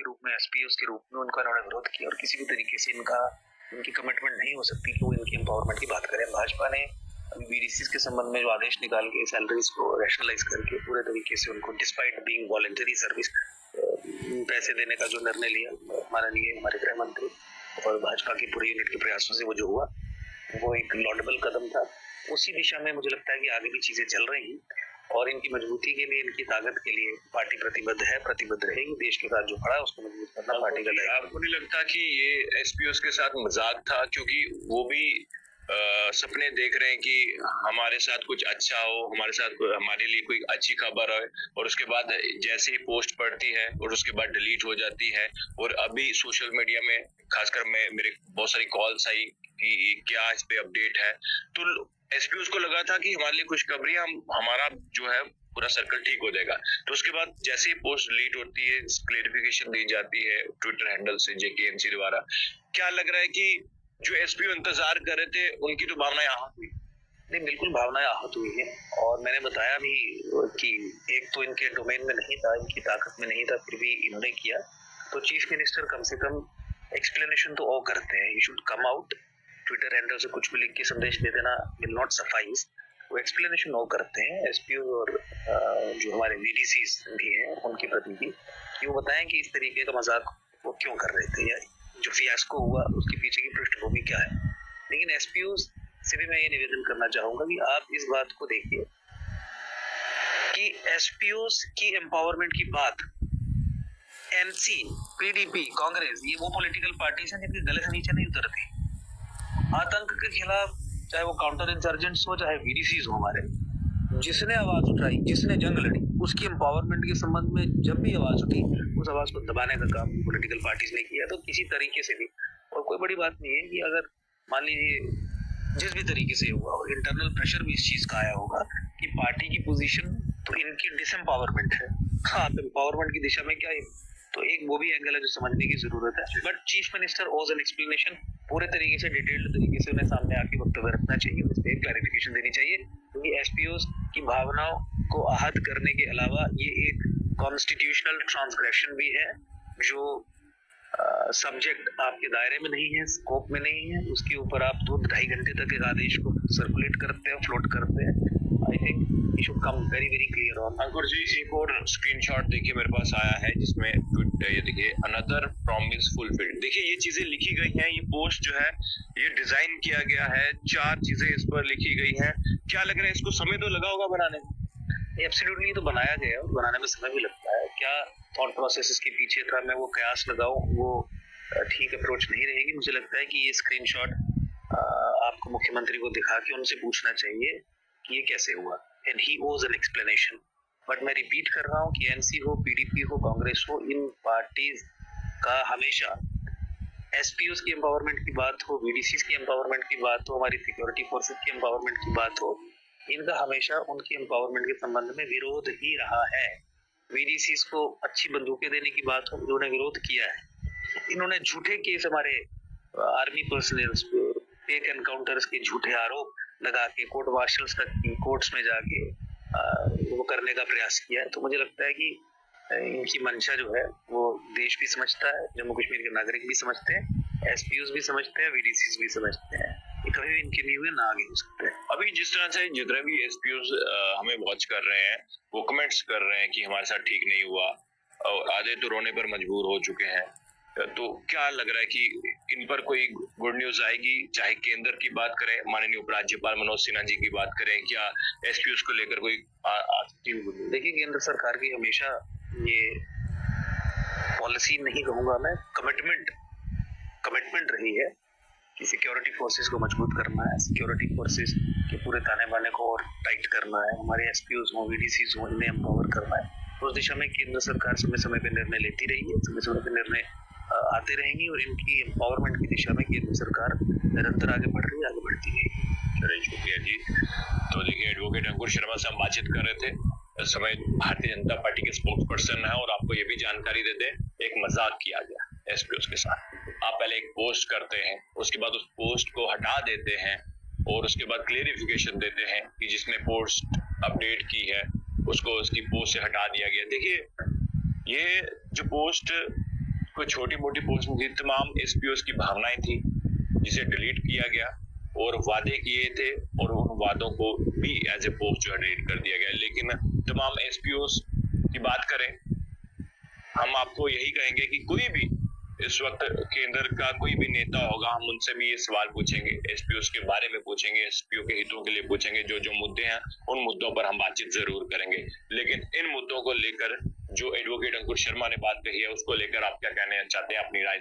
के रूप में, एसपीओस के रूप में उनका इन्होंने विरोध किया और किसी भी तरीके से इनकी कमिटमेंट नहीं हो सकती कि वो इनकी एम्पावरमेंट की बात करें। भाजपा ने अभी बीडीसीज के संबंध में जो आदेश निकाल के सैलरीज को रैशनलाइज करके पूरे तरीके से उनको डिस्पाइट बीइंग वॉलंटरी सर्विस पैसे देने का जो निर्णय लिया माननीय हमारे गृह मंत्री और भाजपा की पूरी यूनिट के प्रयासों से वो जो हुआ वो एक लॉडेबल कदम था। उसी दिशा में मुझे लगता है कि आगे भी चीजें चल रही हैं और इनकी मजबूती के लिए, इनकी ताकत के लिए पार्टी प्रतिबद्ध है, प्रतिबद्ध रहेगी। देश के साथ जो खड़ा है उसको मजबूत करना पार्टी का दायित्व। आपको नहीं लगता कि ये एसपीओस के साथ मजाक था, क्योंकि वो भी सपने देख रहे हैं कि हमारे साथ कुछ अच्छा हो, हमारे साथ हमारे लिए कोई अच्छी खबर है, और उसके बाद जैसे ही पोस्ट पड़ती है और उसके बाद डिलीट हो जाती है। और अभी सोशल मीडिया में खासकर मेरे बहुत सारी कॉल्स आई कि क्या इस पे अपडेट है, तो एसपीओस को लगा था कि हमारे लिए खुशखबरी, हमारा जो है पूरा सर्कल ठीक हो जाएगा। तो उसके बाद जैसे ही पोस्ट डिलीट होती है, क्लेरिफिकेशन दी जाती है ट्विटर हैंडल से जेकेएमसी द्वारा, क्या लग रहा है कि जो एसपीओ इंतजार कर रहे थे उनकी तो भावनाएं आहत हुई? नहीं, बिल्कुल भावनाएं आहत हुई है और मैंने बताया भी कि एक तो इनके डोमेन में नहीं था, इनकी ताकत में नहीं था, फिर भी इन्होंने किया। तो चीफ मिनिस्टर कम से कम एक्सप्लेनेशन तो ओ करते हैं, he should come out. Twitter handle से कुछ भी लिख के संदेश दे देना विल नॉट सफाइस। वो एक्सप्लेनेशन ओ करते हैं एसपीओ और जो हमारे वीडीसीज भी हैं उनके प्रति भी, कि वो बताएं कि इस तरीके का मजाक वो क्यों कर रहे थे या जो फियास्को हुआ उसके पीछे की पृष्ठभूमि क्या है। लेकिन एसपीओ से भी मैं ये निवेदन करना चाहूंगा कि आप इस बात को देखिए कि एसपीओ की एम्पावरमेंट की बात एनसी, पीडीपी, कांग्रेस, ये वो पॉलिटिकल पार्टीज हैं जिनके गले से नीचे नहीं उतरती। आतंक के खिलाफ चाहे वो काउंटर इंसर्जेंट्स हो चाहे वीडीसीज हो, हमारे जिसने आवाज उठाई, जिसने जंग लड़ी, उसकी एम्पावरमेंट के संबंध में जब भी आवाज उठी उस आवाज को दबाने का काम पॉलिटिकल पार्टीज ने किया। तो किसी तरीके से भी, और कोई बड़ी बात नहीं है कि अगर मान लीजिए जिस भी तरीके से हुआ हो, इंटरनल प्रेशर भी इस चीज का आया होगा कि पार्टी की पोजीशन तो इनकी डिसएम्पावरमेंट है, आप एम्पावरमेंट की दिशा में क्या है, तो एक वो भी एंगल है जो समझने की जरूरत है। बट चीफ मिनिस्टर ओज एन एक्सप्लेनेशन, पूरे तरीके से डिटेल्ड तरीके से उन्हें सामने आके वक्तव्य रखना चाहिए, उस पर क्लैरिफिकेशन देनी चाहिए, क्योंकि एसपीओस की भावनाओं को आहत करने के अलावा ये एक कॉन्स्टिट्यूशनल ट्रांसग्रेशन भी है जो सब्जेक्ट आपके दायरे में नहीं है, स्कोप में नहीं है, उसके ऊपर आप 2-2.5 घंटे तक एक आदेश को सर्कुलेट करते हैं, फ्लोट करते हैं। I think it should come very very clear on. Ankur ji, एक और स्क्रीनशॉट देखिए मेरे पास आया है जिसमें ये देखिए, अनदर प्रॉमिस फुलफिल्ड। देखिए ये चीजें लिखी गई हैं, ये पोस्ट जो है ये डिजाइन किया गया है, 4 चीजें इस पर लिखी गई हैं। क्या लग रहा है, इसको समय तो लगा होगा बनाने में? एब्सोल्युटली, तो बनाया गया और बनाने में समय भी लगता है। क्या थॉट प्रोसेस इसके पीछे था, मैं वो कयास लगाऊं, वो ठीक अप्रोच नहीं रहेगी। मुझे लगता है कि ये स्क्रीनशॉट आपको मुख्यमंत्री को दिखा के उनसे पूछना चाहिए कि ये कैसे हुआ, एंड ही ओज एन एक्सप्लेनेशन। बट मैं रिपीट कर रहा हूँ कि एनसी हो, पीडीपी हो, कांग्रेस हो, इन पार्टीज का हमेशा एसपीओस की एम्पावरमेंट की बात हो, वीडीसीज की एम्पावरमेंट की बात हो, हमारी सिक्योरिटी फोर्सेस की एम्पावरमेंट की बात हो, इनका हमेशा उनकी एम्पावरमेंट के संबंध में विरोध ही रहा है। वीडीसीज को अच्छी बंदूकें देने की बात हो, इन्होंने विरोध किया है। इन्होंने झूठे केस हमारे आर्मी पर्सनल फेक एनकाउंटर्स के झूठे आरोप लगा के कोर्ट मार्शल्स तक की कोर्ट्स में जाके वो करने का प्रयास किया है। तो मुझे लगता है कि इनकी मंशा जो है वो देश भी समझता है, जम्मू कश्मीर के नागरिक भी समझते हैं, एसपीओस भी समझते हैं, वीडीसीज भी समझते हैं। ये कभी भी इनके नहीं हुए, ना आगे हो सकते हैं। अभी जिस तरह से जितने भी एसपीओस हमें वॉच कर रहे हैं, वो कमेंट्स कर रहे हैं कि हमारे साथ ठीक नहीं हुआ, और आधे तो रोने पर मजबूर हो चुके हैं, तो क्या लग रहा है कि इन पर कोई गुड न्यूज आएगी? चाहे केंद्र की बात करें, माननीय उपराज्यपाल मनोज सिन्हा जी की बात करें, क्या एसपीओस को लेकर कोई देखिए, केंद्र सरकार की हमेशा ये पॉलिसी नहीं कहूंगा मैं, कमिटमेंट रही है कि सिक्योरिटी फोर्सेस को मजबूत करना है, सिक्योरिटी फोर्सेस के पूरे ताने बाने को और टाइट करना है, हमारे एसपीओस हो, वीडीसीज हो, इन्हें एम्पावर करना है। उस दिशा में केंद्र सरकार समय समय पर निर्णय लेती रही है, समय समय पर निर्णय आते रहेंगी और इनकी एम्पावरमेंट की दिशा में केंद्र सरकार निरंतर आगे बढ़ रही है, आगे बढ़ती है। चलिए, शुक्रिया जी। तो देखिए, एडवोकेट अंकुर शर्मा से हम बातचीत कर रहे थे। इस समय भारतीय जनता पार्टी के स्पोक्स पर्सन है, और आपको ये भी जानकारी दे दें, एक मजाक किया गया एसपीओस के साथ। आप पहले एक पोस्ट करते हैं, उसके बाद उस पोस्ट को हटा देते हैं और उसके बाद क्लेरिफिकेशन देते हैं कि जिसने पोस्ट अपडेट की है उसको उसकी पोस्ट से हटा दिया गया। देखिए, ये जो पोस्ट कुछ छोटी मोटी पोस्ट थी, तमाम एसपीओस की भावनाएं थी जिसे डिलीट किया गया और वादे किए थे और उन वादों को भी एज ए पोस्ट जो है डिलीट कर दिया गया। लेकिन तमाम एसपीओस की बात करें, हम आपको यही कहेंगे कि कोई भी इस वक्त केंद्र का कोई भी नेता होगा, हम उनसे भी ये सवाल पूछेंगे, एसपीओ के बारे में पूछेंगे, एसपीओ के हितों के लिए पूछेंगे। जो जो मुद्दे हैं उन मुद्दों पर हम बातचीत जरूर करेंगे। लेकिन इन मुद्दों को लेकर जो एडवोकेट अंकुर शर्मा ने बात कही है, उसको लेकर आप क्या कहना चाहते हैं, अपनी राय